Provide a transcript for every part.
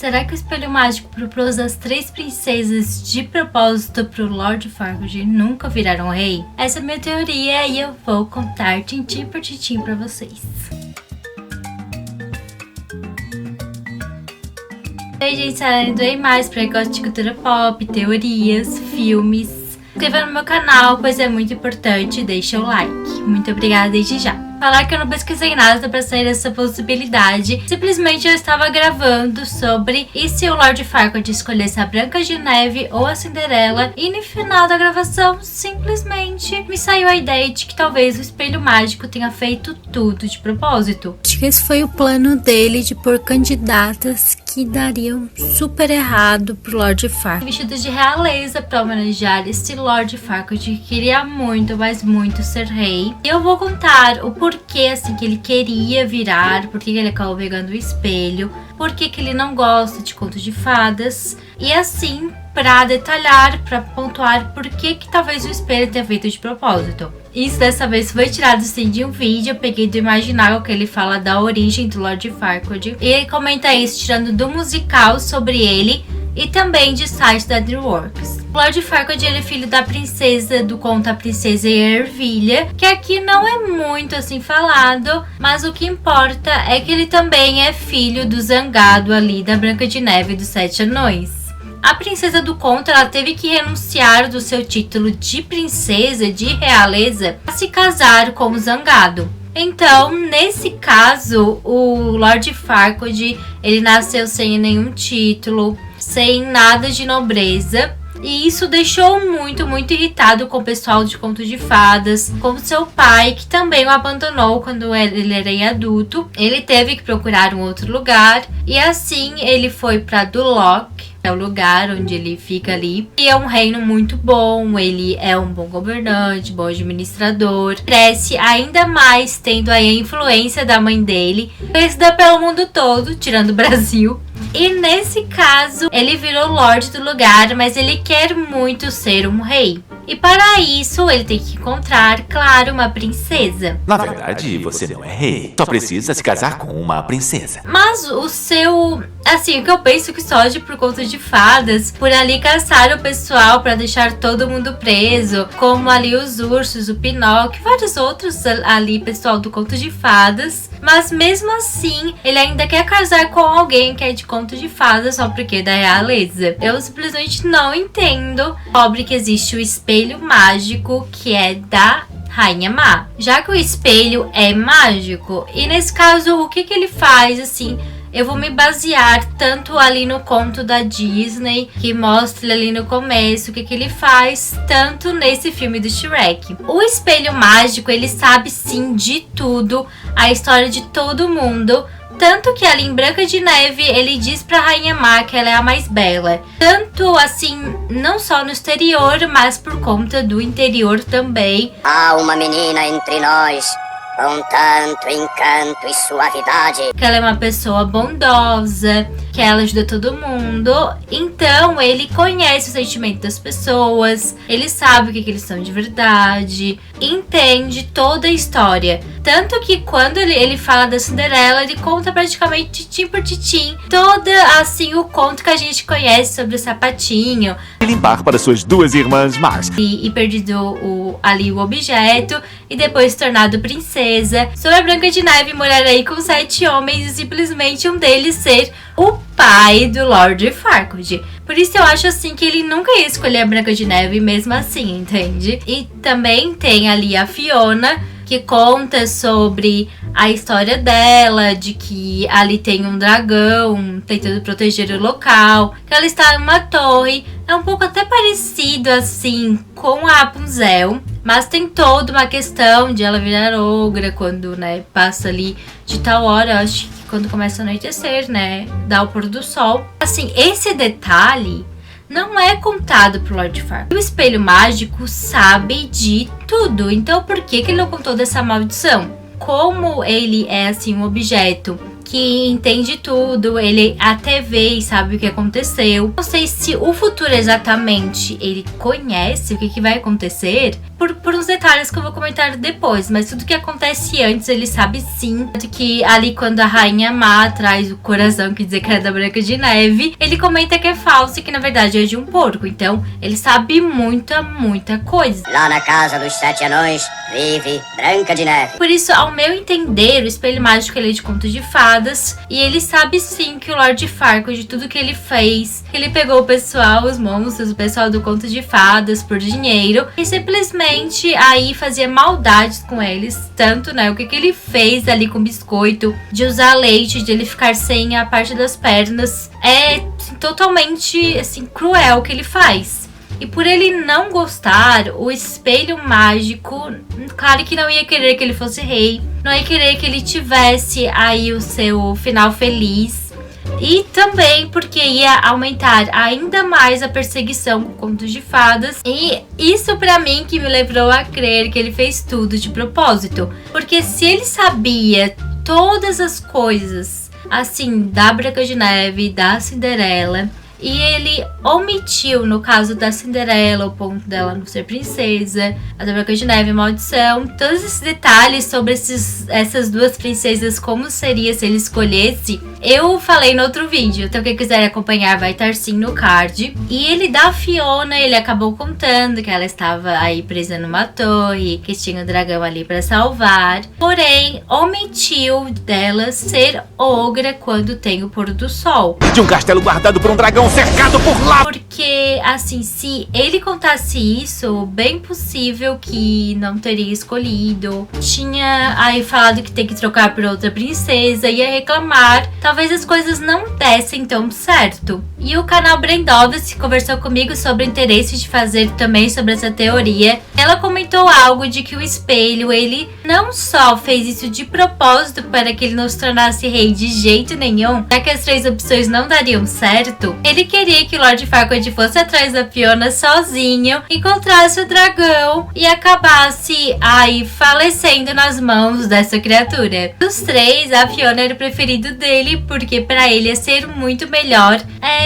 Será que o espelho mágico propôs as 3 princesas de propósito pro Lord Farquaad nunca virar um rei? Essa é a minha teoria e eu vou contar tintim por tintim pra vocês. Oi gente, se doei mais pra quem gosta de cultura pop, teorias, filmes. Se inscreva no meu canal, pois é muito importante, deixa o like. Muito obrigada desde já. Falar que eu não pesquisei nada pra sair dessa possibilidade. Simplesmente eu estava gravando sobre e se o Lord Farquaad escolhesse a Branca de Neve ou a Cinderela. E no final da gravação, simplesmente me saiu a ideia de que talvez o espelho mágico tenha feito tudo de propósito. Acho que esse foi o plano dele de pôr candidatas que dariam super errado pro Lord Farquaad. Vestidos de realeza pra homenagear esse Lord Farquaad que queria muito, mas muito ser rei. E eu vou contar o porquê assim que ele queria virar, porquê que ele acabou pegando o espelho, porquê que ele não gosta de contos de fadas. E assim, pra detalhar, pra pontuar porquê que talvez o espelho tenha feito de propósito. Isso dessa vez foi tirado sim de um vídeo, eu peguei do Imaginário que ele fala da origem do Lord Farquaad. E ele comenta isso tirando do musical sobre ele e também de site da DreamWorks. Lord Farquaad ele é filho da princesa do conto A Princesa e a Ervilha, que aqui não é muito assim falado, mas o que importa é que ele também é filho do zangado ali da Branca de Neve e dos 7 Anões. A princesa do conto ela teve que renunciar do seu título de princesa de realeza para se casar com o zangado. Então, nesse caso, o Lord Farquaad ele nasceu sem nenhum título, sem nada de nobreza. E isso deixou muito irritado com o pessoal de contos de fadas, com seu pai, que também o abandonou quando ele era adulto. Ele teve que procurar um outro lugar e assim ele foi para Duloc, é o lugar onde ele fica ali. E é um reino muito bom, ele é um bom governante, bom administrador. Cresce ainda mais tendo aí a influência da mãe dele, conhecida pelo mundo todo, tirando o Brasil. E nesse caso, ele virou Lorde do lugar, mas ele quer muito ser um rei. E para isso, ele tem que encontrar, claro, uma princesa. Na verdade, você não é rei. Só precisa se casar com uma princesa. Mas o seu... Assim, o que eu penso que só de por conta de fadas, por ali caçar o pessoal para deixar todo mundo preso, como ali os ursos, o Pinóquio, vários outros ali, pessoal do conto de fadas. Mas mesmo assim, ele ainda quer casar com alguém que é de conto de fadas só porque é da realeza. Eu simplesmente não entendo. Pobre que existe o espelho mágico que é da Rainha Má. Já que o espelho é mágico, e nesse caso, o que ele faz, assim... Eu vou me basear tanto ali no conto da Disney, que mostra ali no começo o que ele faz, tanto nesse filme do Shrek. O espelho mágico, ele sabe sim de tudo, a história de todo mundo. Tanto que ali em Branca de Neve, ele diz pra Rainha Má que ela é a mais bela. Tanto assim, não só no exterior, mas por conta do interior também. Há uma menina entre nós, com tanto encanto e suavidade. Que ela é uma pessoa bondosa, que ela ajuda todo mundo. Então ele conhece o sentimento das pessoas, ele sabe o que eles são de verdade, entende toda a história. Tanto que quando ele fala da Cinderela, ele conta praticamente titim por titim toda assim o conto que a gente conhece sobre o sapatinho. E limpar para suas 2 irmãs más. E perdido ali o objeto e depois se tornado princesa. Sobre a Branca de Neve morar aí com 7 homens e simplesmente um deles ser o pai do Lord Farquaad. Por isso eu acho assim que ele nunca ia escolher a Branca de Neve mesmo assim, entende? E também tem ali a Fiona, que conta sobre a história dela, de que ali tem um dragão tentando proteger o local, que ela está em uma torre. É um pouco até parecido assim com a Rapunzel, mas tem toda uma questão de ela virar ogra quando, né, passa ali de tal hora, acho que quando começa a anoitecer, né, dá o pôr do sol. Assim, esse detalhe não é contado pro Lord Farquaad. O espelho mágico sabe de tudo, então por que ele não contou dessa maldição? Como ele é assim um objeto que entende tudo, ele até vê e sabe o que aconteceu. Não sei se o futuro exatamente ele conhece o que vai acontecer por uns detalhes que eu vou comentar depois, mas tudo que acontece antes ele sabe sim. Tanto que ali quando a Rainha Má traz o coração que diz que é da Branca de Neve, ele comenta que é falso e que na verdade é de um porco. Então ele sabe muita coisa. Lá na casa dos 7 anões vive Branca de Neve. Por isso, ao meu entender, o espelho mágico ele é de conto de fadas. E ele sabe sim que o Lord Farquaad, de tudo que ele fez, que ele pegou o pessoal, os monstros, o pessoal do conto de fadas por dinheiro. E simplesmente aí fazia maldades com eles. Tanto, né, o que ele fez ali com o biscoito, de usar leite, de ele ficar sem a parte das pernas. É totalmente, assim, cruel o que ele faz. E por ele não gostar, o espelho mágico, claro que não ia querer que ele fosse rei, não ia querer que ele tivesse aí o seu final feliz. E também porque ia aumentar ainda mais a perseguição com contos de fadas. E isso pra mim que me levou a crer que ele fez tudo de propósito. Porque se ele sabia todas as coisas, assim, da Branca de Neve, da Cinderela, e ele omitiu, no caso da Cinderela, o ponto dela não ser princesa, a da Branca de Neve, maldição, todos esses detalhes sobre essas duas princesas, como seria se ele escolhesse, eu falei no outro vídeo. Então quem quiser acompanhar vai estar sim no card. E ele da Fiona, ele acabou contando que ela estava aí presa numa torre, que tinha um dragão ali para salvar, porém omitiu dela ser ogra quando tem o pôr do sol. De um castelo guardado por um dragão cercado por lá. Porque, assim, se ele contasse isso, bem possível que não teria escolhido. Tinha aí falado que tem que trocar por outra princesa, ia reclamar. Talvez as coisas não dessem tão certo. E o canal Brendovski conversou comigo sobre o interesse de fazer também sobre essa teoria. Ela comentou algo de que o espelho, ele não só fez isso de propósito para que ele não se tornasse rei de jeito nenhum, já que as 3 opções não dariam certo. Ele queria que o Lord Farquaad fosse atrás da Fiona sozinho, encontrasse o dragão e acabasse aí falecendo nas mãos dessa criatura. Dos 3, a Fiona era o preferido dele, porque para ele ia ser muito melhor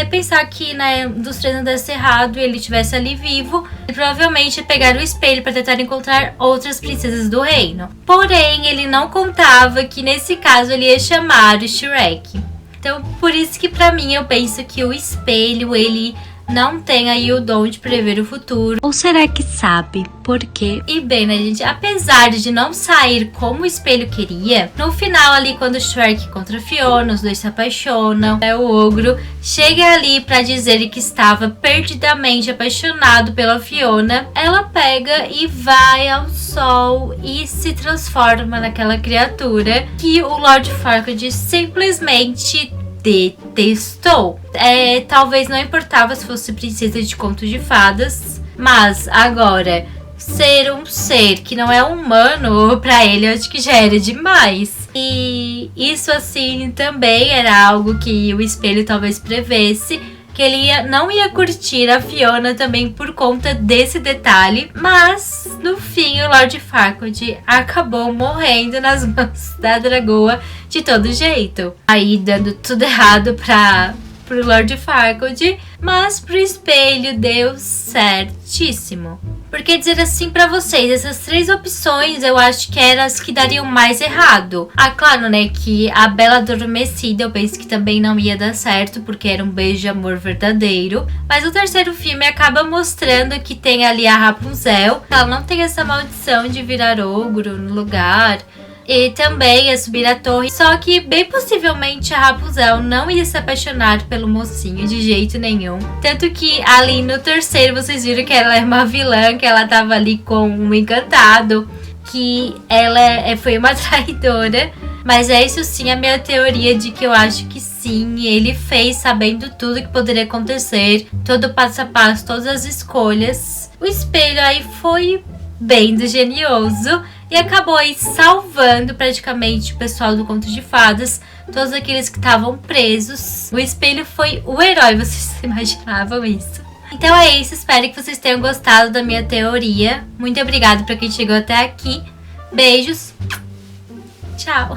pensar que, né, dos 3 não desse errado e ele estivesse ali vivo, e provavelmente ia pegar o espelho para tentar encontrar outras princesas do reino. Porém, ele não contava que nesse caso ele ia chamar o Shrek. Então, por isso que pra mim eu penso que o espelho, ele não tem aí o dom de prever o futuro. Ou será que sabe? Por quê? E bem, né, gente? Apesar de não sair como o espelho queria, no final ali, quando o Shrek contra a Fiona, os dois se apaixonam, o ogro chega ali pra dizer que estava perdidamente apaixonado pela Fiona. Ela pega e vai ao sol e se transforma naquela criatura que o Lord Farquaad simplesmente detestou. Talvez não importava se fosse princesa de contos de fadas, mas agora ser um ser que não é humano, pra ele eu acho que já era demais. E isso assim também era algo que o espelho talvez prevesse, que ele não ia curtir a Fiona também por conta desse detalhe. Mas no fim o Lord Farquaad acabou morrendo nas mãos da dragoa de todo jeito, aí dando tudo errado pro Lord Farquaad, mas pro espelho deu certíssimo. Porque dizer assim pra vocês, essas 3 opções eu acho que eram as que dariam mais errado. Ah, claro, né, que a Bela Adormecida eu penso que também não ia dar certo, porque era um beijo de amor verdadeiro. Mas o 3º filme acaba mostrando que tem ali a Rapunzel. Ela não tem essa maldição de virar ogro no lugar. E também ia subir a torre. Só que bem possivelmente a Rapunzel não ia se apaixonar pelo mocinho de jeito nenhum. Tanto que ali no 3º vocês viram que ela é uma vilã, que ela tava ali com um encantado, que ela foi uma traidora. Mas é isso sim a minha teoria de que eu acho que sim, ele fez sabendo tudo que poderia acontecer, todo o passo a passo, todas as escolhas. O espelho aí foi bem genioso e acabou aí salvando praticamente o pessoal do Conto de Fadas, todos aqueles que estavam presos. O espelho foi o herói, vocês imaginavam isso? Então é isso, espero que vocês tenham gostado da minha teoria. Muito obrigada para quem chegou até aqui. Beijos, tchau!